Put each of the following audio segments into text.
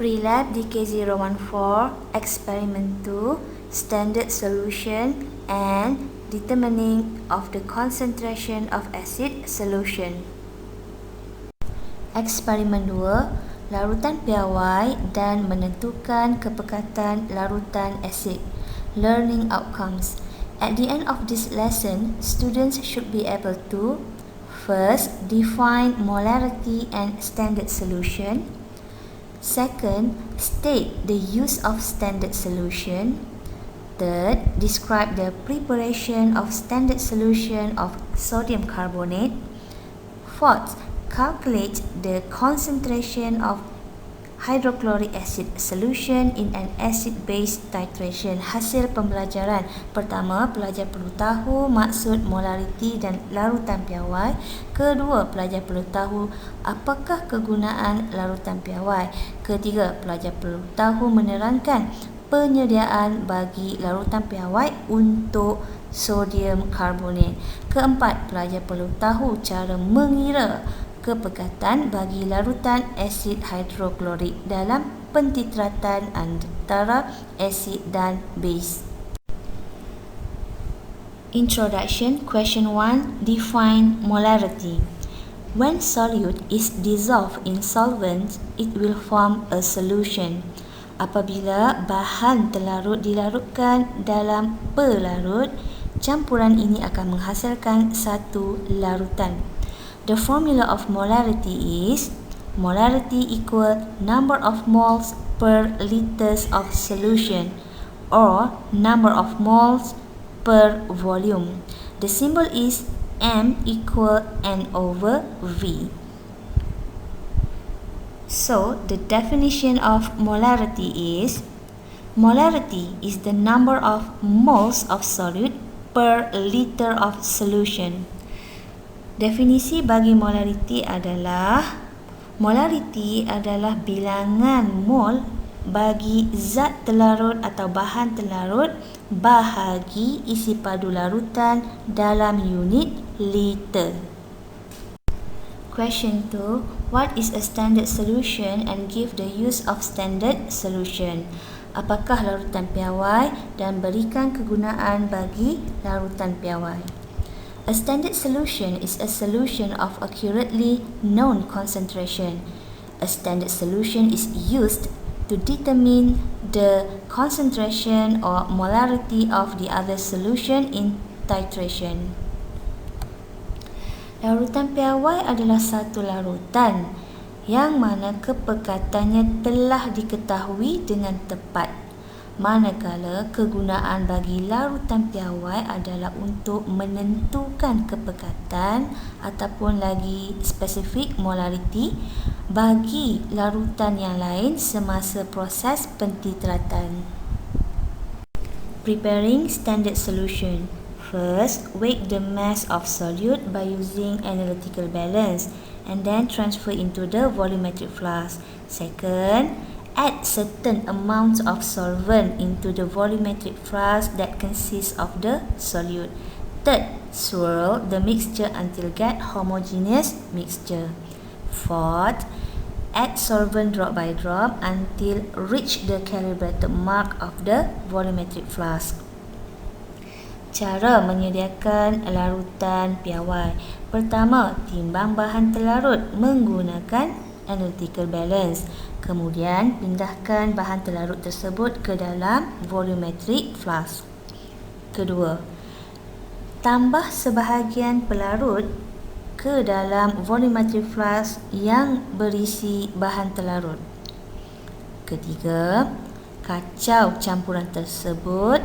Pre-Lab DK014, Experiment 2, Standard Solution and Determining of the Concentration of Acid Solution. Eksperimen 2, larutan piawai dan menentukan kepekatan larutan asid. Learning outcomes. At the end of this lesson, students should be able to first, define molarity and standard solution. Second, state the use of standard solution. Third, describe the preparation of standard solution of sodium carbonate. Fourth, calculate the concentration of hydrochloric acid solution in an acid-base titration. Hasil pembelajaran. Pertama, pelajar perlu tahu maksud molariti dan larutan piawai. Kedua, pelajar perlu tahu apakah kegunaan larutan piawai. Ketiga, pelajar perlu tahu menerangkan penyediaan bagi larutan piawai untuk sodium karbonat. Keempat, pelajar perlu tahu cara mengira kepekatan bagi larutan asid hidroklorik dalam pentitratan antara asid dan base. Introduction. Question 1. Define molarity. When solute is dissolved in solvent, it will form a solution. Apabila bahan telarut dilarutkan dalam pelarut, campuran ini akan menghasilkan satu larutan. The formula of molarity is molarity equal number of moles per liters of solution or number of moles per volume. The symbol is M equal N over V. So, the definition of molarity is the number of moles of solute per liter of solution. Definisi bagi molariti adalah bilangan mol bagi zat telarut atau bahan telarut bahagi isi padu larutan dalam unit liter. Question 2. What is a standard solution and give the use of standard solution? Apakah larutan piawai dan berikan kegunaan bagi larutan piawai? A standard solution is a solution of accurately known concentration. A standard solution is used to determine the concentration or molarity of the other solution in titration. Larutan piawai adalah satu larutan yang mana kepekatannya telah diketahui dengan tepat. Manakala kegunaan bagi larutan piawai adalah untuk menentukan kepekatan ataupun lagi spesifik molariti bagi larutan yang lain semasa proses pentitratan. Preparing standard solution. First, weigh the mass of solute by using analytical balance and then transfer into the volumetric flask. Second, add certain amounts of solvent into the volumetric flask that consists of the solute. Third, swirl the mixture until get homogeneous mixture. Fourth, add solvent drop by drop until reach the calibrated mark of the volumetric flask. Cara menyediakan larutan piawai. Pertama, timbang bahan telarut menggunakan analytical balance. Kemudian, pindahkan bahan telarut tersebut ke dalam volumetric flask. Kedua, tambah sebahagian pelarut ke dalam volumetric flask yang berisi bahan telarut. Ketiga, kacau campuran tersebut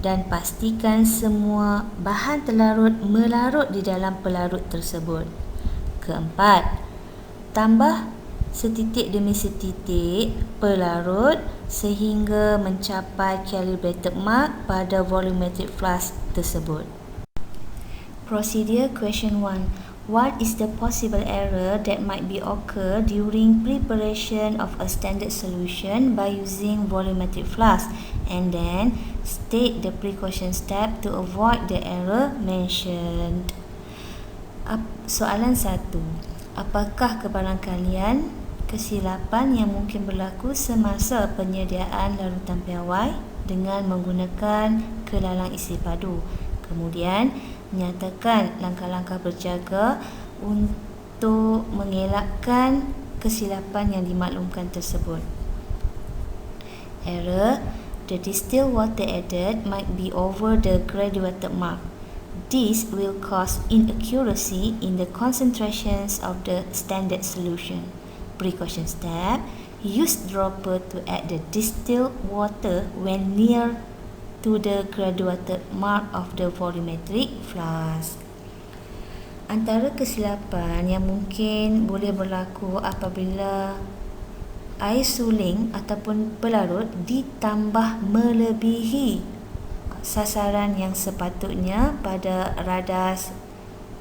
dan pastikan semua bahan telarut melarut di dalam pelarut tersebut. Keempat, tambah setitik demi setitik pelarut sehingga mencapai calibrated mark pada volumetric flask tersebut. Procedure. Question 1. What is the possible error that might be occur during preparation of a standard solution by using volumetric flask? And then state the precaution step to avoid the error mentioned. Soalan 1. Apakah kebarangkalian kesilapan yang mungkin berlaku semasa penyediaan larutan piawai dengan menggunakan kelalang isi padu. Kemudian, nyatakan langkah-langkah berjaga untuk mengelakkan kesilapan yang dimaklumkan tersebut. Error: the distilled water added might be over the graduated mark. This will cause inaccuracy in the concentrations of the standard solution. Precaution step: use dropper to add the distilled water when near to the graduated mark of the volumetric flask. Antara kesilapan yang mungkin boleh berlaku apabila air suling ataupun pelarut ditambah melebihi sasaran yang sepatutnya pada radas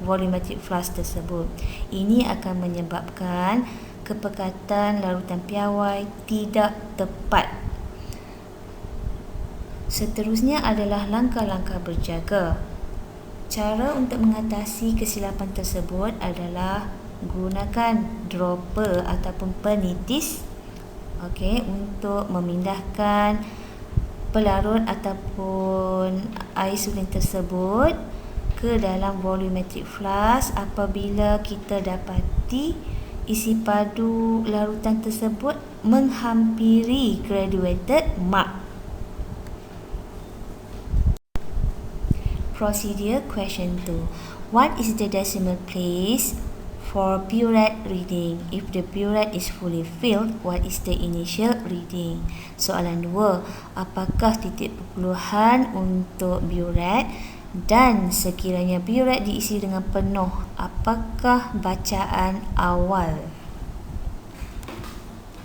volumetric flask tersebut. Ini akan menyebabkan kepekatan larutan piawai tidak tepat. Seterusnya adalah langkah-langkah berjaga. Cara untuk mengatasi kesilapan tersebut adalah gunakan dropper ataupun penitis untuk memindahkan pelarut ataupun air suling tersebut ke dalam volumetric flask apabila kita dapati isi padu larutan tersebut menghampiri graduated mark. Procedure question 2. What is the decimal place for burette reading? If the burette is fully filled, what is the initial reading? Soalan 2. Apakah titik perpuluhan untuk burette? Dan sekiranya burette diisi dengan penuh, apakah bacaan awal?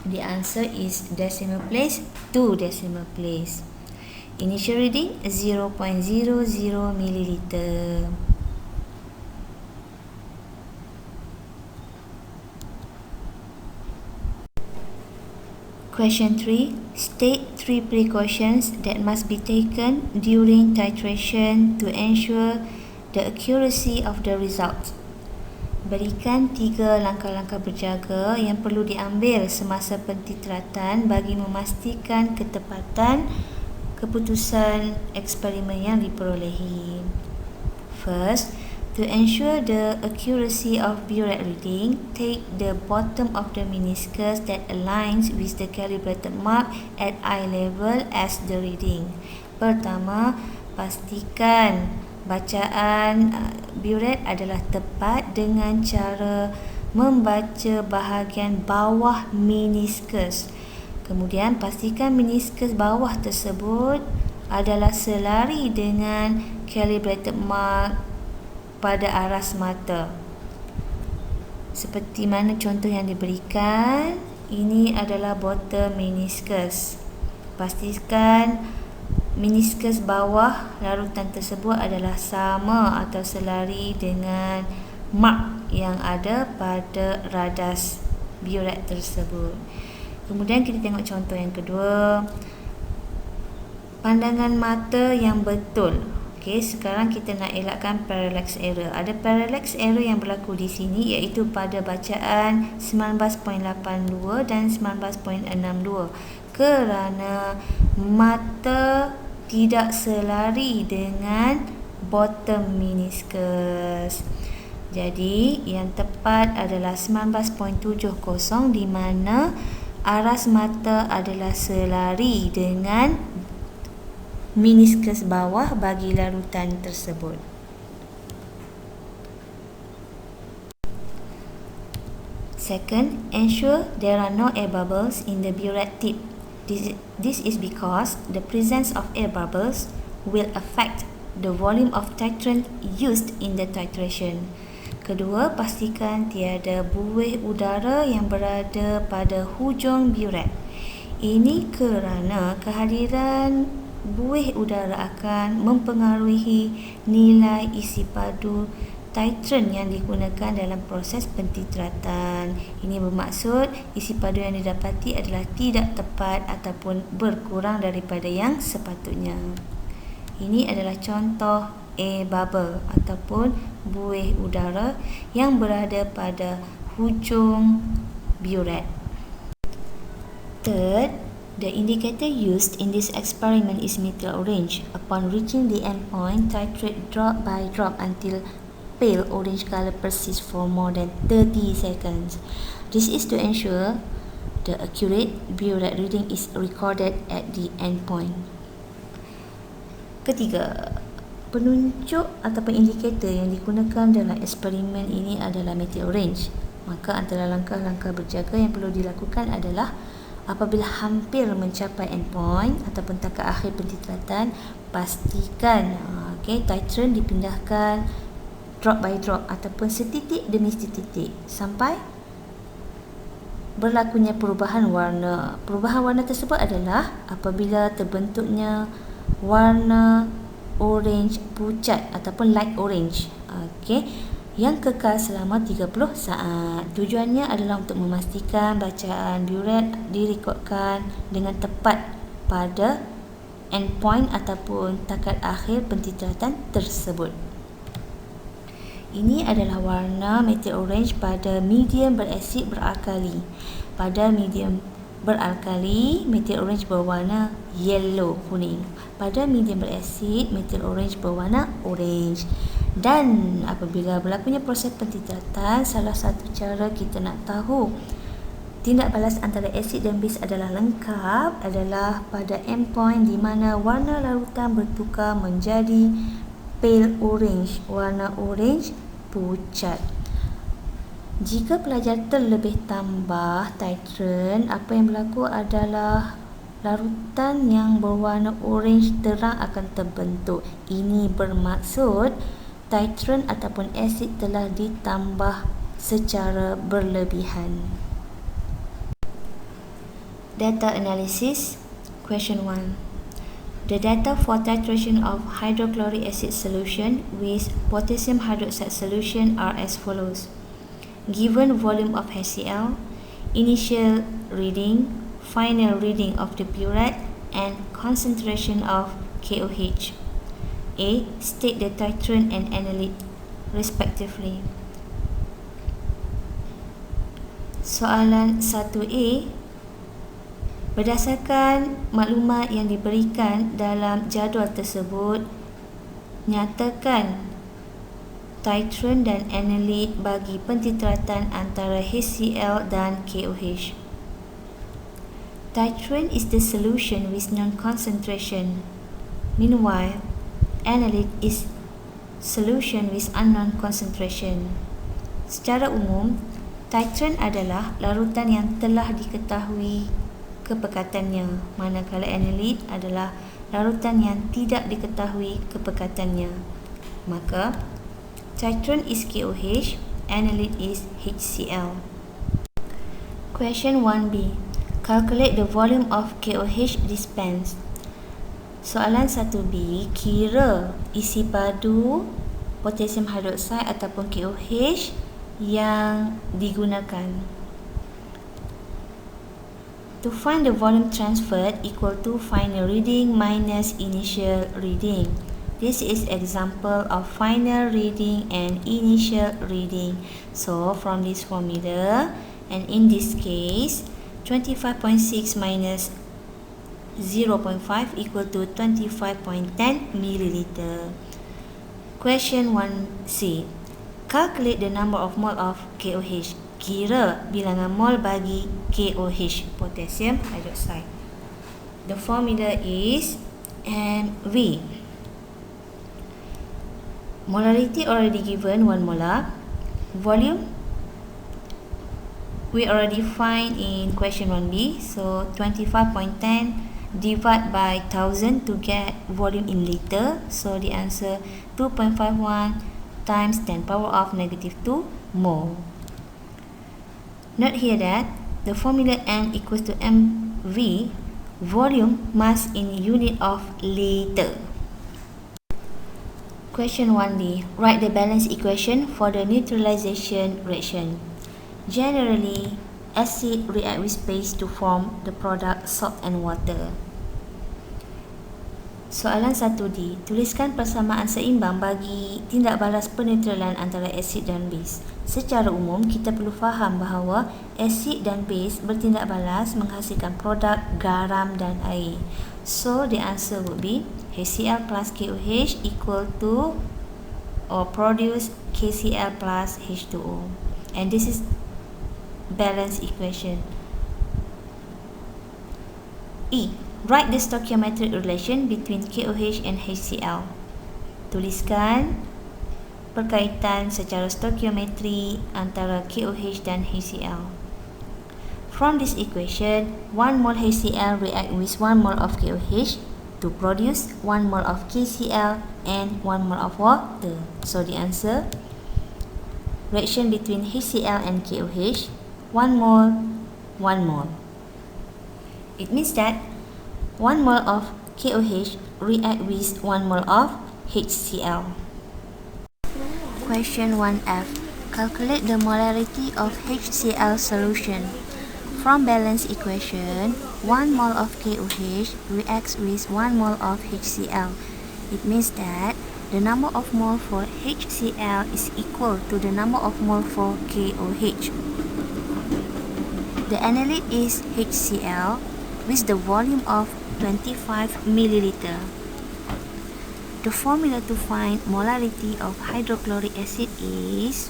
The answer is decimal place, 2 decimal place. Initial reading 0.00 milliliter. Question 3. State 3 precautions that must be taken during titration to ensure the accuracy of the result. Berikan 3 langkah-langkah berjaga yang perlu diambil semasa pentitratan bagi memastikan ketepatan keputusan eksperimen yang diperolehi. First, to ensure the accuracy of burette reading, take the bottom of the meniscus that aligns with the calibrated mark at eye level as the reading. Pertama, pastikan bacaan burette adalah tepat dengan cara membaca bahagian bawah meniscus. Kemudian pastikan meniscus bawah tersebut adalah selari dengan calibrated mark pada aras mata. Seperti mana contoh yang diberikan, ini adalah bottom meniscus. Pastikan meniscus bawah larutan tersebut adalah sama atau selari dengan mark yang ada pada radas burette tersebut. Kemudian kita tengok contoh yang kedua. Pandangan mata yang betul. Sekarang kita nak elakkan parallax error. Ada parallax error yang berlaku di sini iaitu pada bacaan 19.82 dan 19.62 kerana mata tidak selari dengan bottom meniscus. Jadi yang tepat adalah 19.70 di mana aras mata adalah selari dengan meniscus bawah bagi larutan tersebut. Second, ensure there are no air bubbles in the burette tip. This is because the presence of air bubbles will affect the volume of titrant used in the titration. Kedua, pastikan tiada buih udara yang berada pada hujung burette. Ini kerana kehadiran buih udara akan mempengaruhi nilai isi padu titrant yang digunakan dalam proses pentitratan. Ini bermaksud isi padu yang didapati adalah tidak tepat ataupun berkurang daripada yang sepatutnya. Ini adalah contoh air bubble ataupun buih udara yang berada pada hujung burette. Third, the indicator used in this experiment is methyl orange. Upon reaching the endpoint, titrate drop by drop until pale orange color persists for more than 30 seconds. This is to ensure the accurate burette reading is recorded at the endpoint. Ketiga, penunjuk ataupun indikator yang digunakan dalam eksperimen ini adalah methyl orange. Maka antara langkah-langkah berjaga yang perlu dilakukan adalah apabila hampir mencapai endpoint ataupun takat akhir pentitratan, pastikan titrant dipindahkan drop by drop ataupun setitik demi setitik sampai berlakunya perubahan warna. Perubahan warna tersebut adalah apabila terbentuknya warna orange pucat ataupun light orange. Yang kekal selama 30 saat. Tujuannya adalah untuk memastikan bacaan burette direkodkan dengan tepat pada endpoint ataupun takat akhir pentitratan tersebut. Ini adalah warna methyl orange pada medium berasid beralkali. Pada medium beralkali, methyl orange berwarna yellow, kuning. Pada medium berasid, methyl orange berwarna orange. Dan apabila berlakunya proses pentitratan, salah satu cara kita nak tahu tindak balas antara asid dan base adalah lengkap adalah pada endpoint di mana warna larutan bertukar menjadi pale orange, warna orange pucat. Jika pelajar terlebih tambah titrant, apa yang berlaku adalah larutan yang berwarna orange terang akan terbentuk. Ini bermaksud titrant ataupun asid telah ditambah secara berlebihan. Data analysis. Question 1. The data for titration of hydrochloric acid solution with potassium hydroxide solution are as follows. Given volume of HCl, initial reading, final reading of the burette, and concentration of KOH. A. State the titrant and analyte respectively. Soalan 1A. Berdasarkan maklumat yang diberikan dalam jadual tersebut, nyatakan titrant dan analyte bagi pentitratan antara HCl dan KOH. Titrant is the solution with known concentration. Meanwhile, analyte is solution with unknown concentration. Secara umum, titrant adalah larutan yang telah diketahui kepekatannya, manakala analyte adalah larutan yang tidak diketahui kepekatannya. Maka, titrant is KOH, analyte is HCl. Question 1B. Calculate the volume of KOH dispensed. Soalan 1B, kira isi padu potassium hydroxide ataupun KOH yang digunakan. To find the volume transferred equal to final reading minus initial reading. This is example of final reading and initial reading. So from this formula, and in this case, 25.6 minus 0.5 equal to 25.10 milliliter. Question 1C. Calculate the number of mole of KOH. Kira bilangan mol bagi KOH, potassium hydroxide. The formula is MV. Molarity already given, 1 molar. Volume we already find in question 1B. So 25.10 divide by 1000 to get volume in liter. So the answer 2.51 times 10 power of negative 2 mole. Note here that the formula N equals to MV, volume mass in unit of liter. Question 1D. Write the balance equation for the neutralization reaction. Generally, acid react with base to form the product salt and water. Soalan 1D. Tuliskan persamaan seimbang bagi tindak balas penetralan antara asid dan base. Secara umum, kita perlu faham bahawa asid dan base bertindak balas menghasilkan produk garam dan air. So, the answer would be HCl plus KOH equal to or produce KCl plus H2O. And this is balance equation. E. Write the stoichiometric relation between KOH and HCl. Tuliskan perkaitan secara stoikiometri antara KOH dan HCl. From this equation, 1 mole HCl react with 1 mole of KOH to produce 1 mole of KCl and 1 mole of water. So the answer, reaction between HCl and KOH, 1 mole, 1 mole. It means that 1 mole of KOH react with 1 mole of HCl. Question 1F. Calculate the molarity of HCl solution. From balance equation, 1 mole of KOH reacts with 1 mole of HCl. It means that the number of mole for HCl is equal to the number of mole for KOH. The analyte is HCl with the volume of 25 milliliter. The formula to find molarity of hydrochloric acid is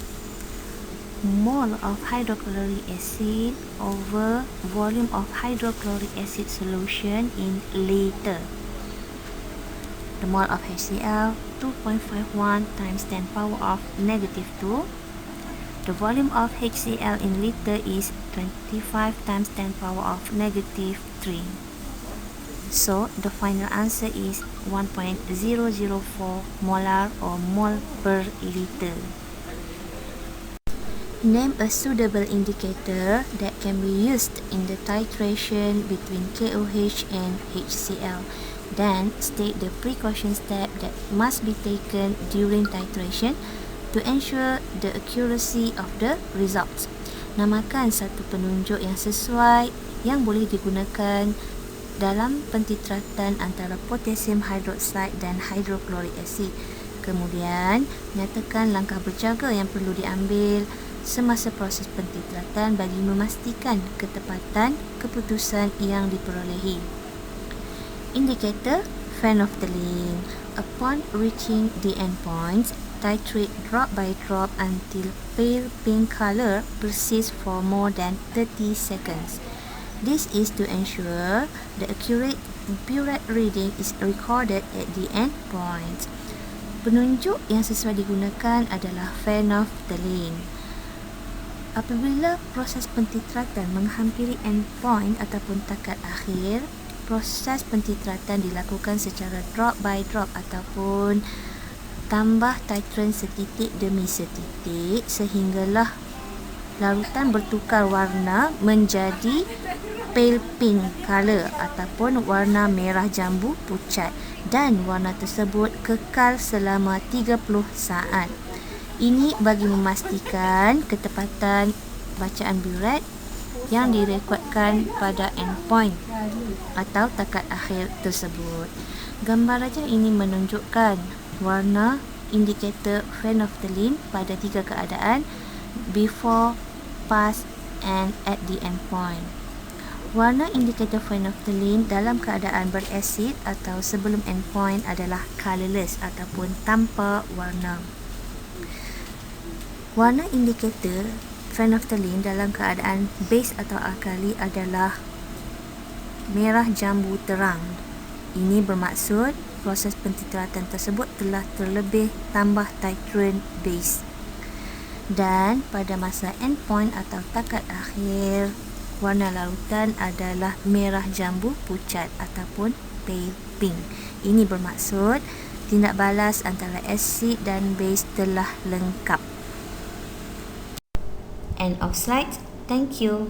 mole of hydrochloric acid over volume of hydrochloric acid solution in liter. The mole of HCl 2.51 times 10 power of negative 2. The volume of HCl in liter is 25 times 10 power of negative 3. So, the final answer is 1.004 molar or mole per liter. Name a suitable indicator that can be used in the titration between KOH and HCl. Then, state the precaution step that must be taken during titration to ensure the accuracy of the results. Namakan satu penunjuk yang sesuai yang boleh digunakan dalam pentitratan antara potassium hydroxide dan hydrochloric acid. Kemudian, nyatakan langkah berjaga yang perlu diambil semasa proses pentitratan bagi memastikan ketepatan keputusan yang diperolehi. Indicator phenolphthalein. Upon reaching the endpoints, titrate drop by drop until pale pink color persists for more than 30 seconds. This is to ensure the accurate burette reading is recorded at the end point. Penunjuk yang sesuai digunakan adalah phenolphthalein. Apabila proses pentitratan menghampiri end point ataupun takat akhir, proses pentitratan dilakukan secara drop by drop ataupun tambah titran setitik demi setitik sehinggalah larutan bertukar warna menjadi pale pink color ataupun warna merah jambu pucat dan warna tersebut kekal selama 30 saat. Ini bagi memastikan ketepatan bacaan burette yang direkodkan pada endpoint atau takat akhir tersebut. Gambar rajah ini menunjukkan warna indikator phenolphthalein pada 3 keadaan: before, past and at the endpoint. Warna indikator phenolphthalein dalam keadaan berasid atau sebelum endpoint adalah colorless ataupun tanpa warna. Warna indikator phenolphthalein dalam keadaan base atau alkali adalah merah jambu terang. Ini bermaksud proses pentitratan tersebut telah terlebih tambah titran base. Dan pada masa endpoint atau takat akhir, warna larutan adalah merah jambu pucat ataupun pale pink. Ini bermaksud tindak balas antara asid dan base telah lengkap. End of slide. Thank you.